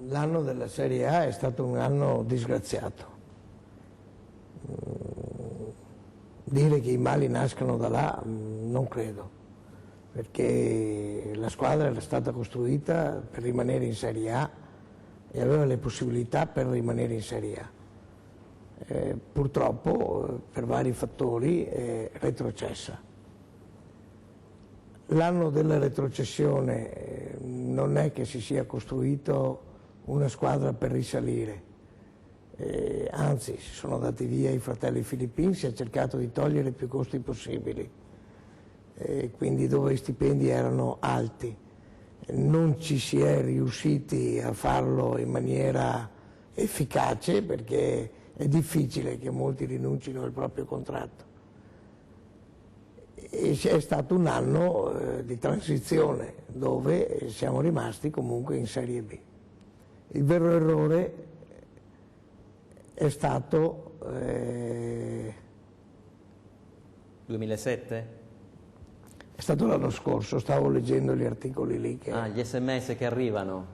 L'anno della Serie A è stato un anno disgraziato. Dire che i mali nascano da là non credo, perché la squadra era stata costruita per rimanere in Serie A e aveva le possibilità per rimanere in Serie A. Purtroppo per vari fattori è retrocessa. L'anno della retrocessione non è che si sia costruito una squadra per risalire, anzi si sono dati via i fratelli filippini, si è cercato di togliere più costi possibili, quindi dove gli stipendi erano alti. Non ci si è riusciti a farlo in maniera efficace perché è difficile che molti rinuncino al proprio contratto. E è stato un anno di transizione dove siamo rimasti comunque in Serie B. Il vero errore è stato 2007? È stato l'anno scorso, stavo leggendo gli articoli lì. Gli SMS che arrivano.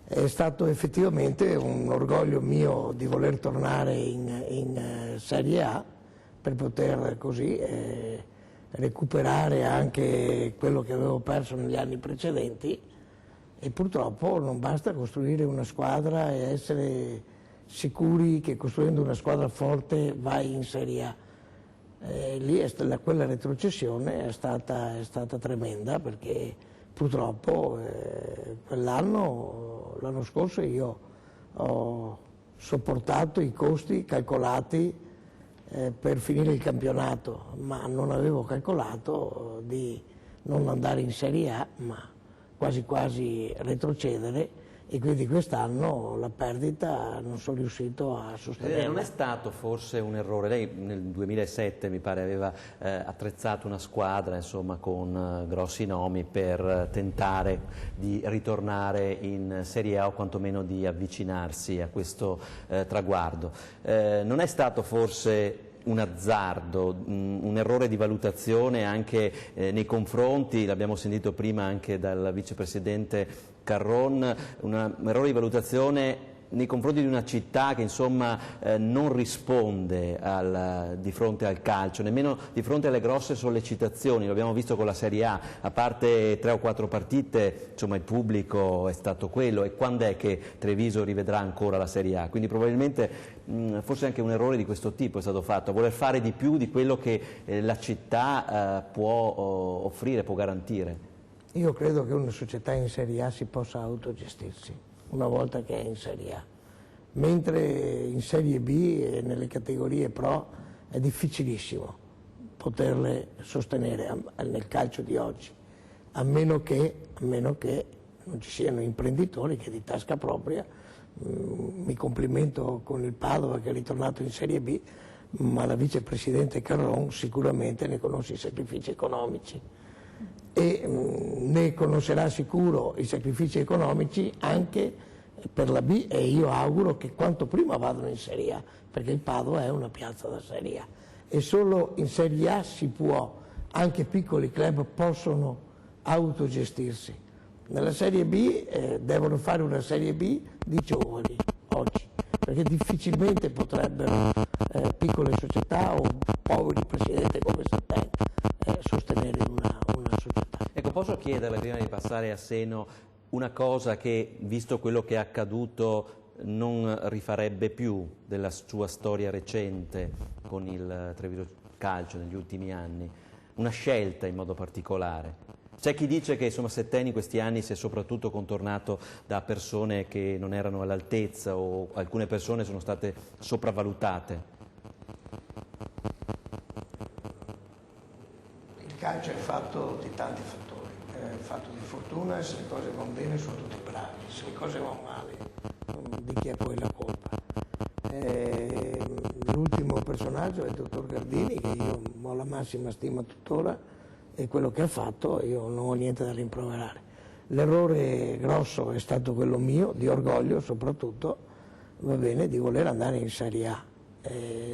È stato effettivamente un orgoglio mio di voler tornare in Serie A per poter così recuperare anche quello che avevo perso negli anni precedenti, e purtroppo non basta costruire una squadra e essere sicuri che costruendo una squadra forte vai in Serie A. Lì quella retrocessione è stata tremenda, perché purtroppo l'anno scorso io ho sopportato i costi calcolati per finire il campionato, ma non avevo calcolato di non andare in Serie A, ma quasi quasi retrocedere, e quindi quest'anno la perdita non sono riuscito a sostenerla. Non è stato forse un errore? Lei nel 2007 mi pare aveva attrezzato una squadra, insomma, con grossi nomi per tentare di ritornare in Serie A o quantomeno di avvicinarsi a questo traguardo. Non è stato forse un azzardo, un errore di valutazione anche nei confronti, l'abbiamo sentito prima anche dal vicepresidente Carron, un errore di valutazione nei confronti di una città che insomma non risponde di fronte al calcio, nemmeno di fronte alle grosse sollecitazioni. Lo abbiamo visto con la Serie A parte 3 o 4 partite, insomma il pubblico è stato quello, e quando è che Treviso rivedrà ancora la Serie A? Quindi probabilmente forse anche un errore di questo tipo è stato fatto, a voler fare di più di quello che la città può offrire, può garantire. Io credo che una società in Serie A si possa autogestirsi una volta che è in Serie A, mentre in Serie B e nelle categorie Pro è difficilissimo poterle sostenere nel calcio di oggi, a meno che non ci siano imprenditori che di tasca propria, mi complimento con il Padova che è ritornato in Serie B, ma la vicepresidente Carron sicuramente ne conosce i sacrifici economici e ne conoscerà sicuro i sacrifici economici anche per la B, e io auguro che quanto prima vadano in Serie A, perché il Padova è una piazza da Serie A e solo in Serie A si può, anche piccoli club possono autogestirsi. Nella Serie B devono fare una Serie B di giovani oggi, perché difficilmente potrebbero piccole società o poveri presidenti come Sattei sostenere una società. Ecco, posso chiederle prima di passare a Seno una cosa che, visto quello che è accaduto, non rifarebbe più della sua storia recente con il Treviso Calcio negli ultimi anni, una scelta in modo particolare? C'è chi dice che insomma Setteni in questi anni si è soprattutto contornato da persone che non erano all'altezza, o alcune persone sono state sopravvalutate. Il calcio è fatto di tanti fattori, è fatto di fortuna, se le cose vanno bene sono tutti bravi, se le cose vanno male di chi è poi la colpa. L'ultimo personaggio è il dottor Gardini, che io ho la massima stima tuttora, e quello che ha fatto io non ho niente da rimproverare. L'errore grosso è stato quello mio, di orgoglio soprattutto, va bene, di voler andare in Serie A,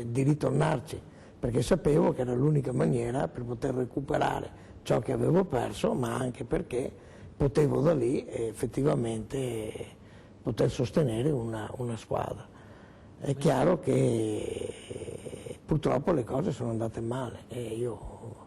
di ritornarci, perché sapevo che era l'unica maniera per poter recuperare ciò che avevo perso, ma anche perché potevo da lì effettivamente poter sostenere una squadra. È chiaro che purtroppo le cose sono andate male e io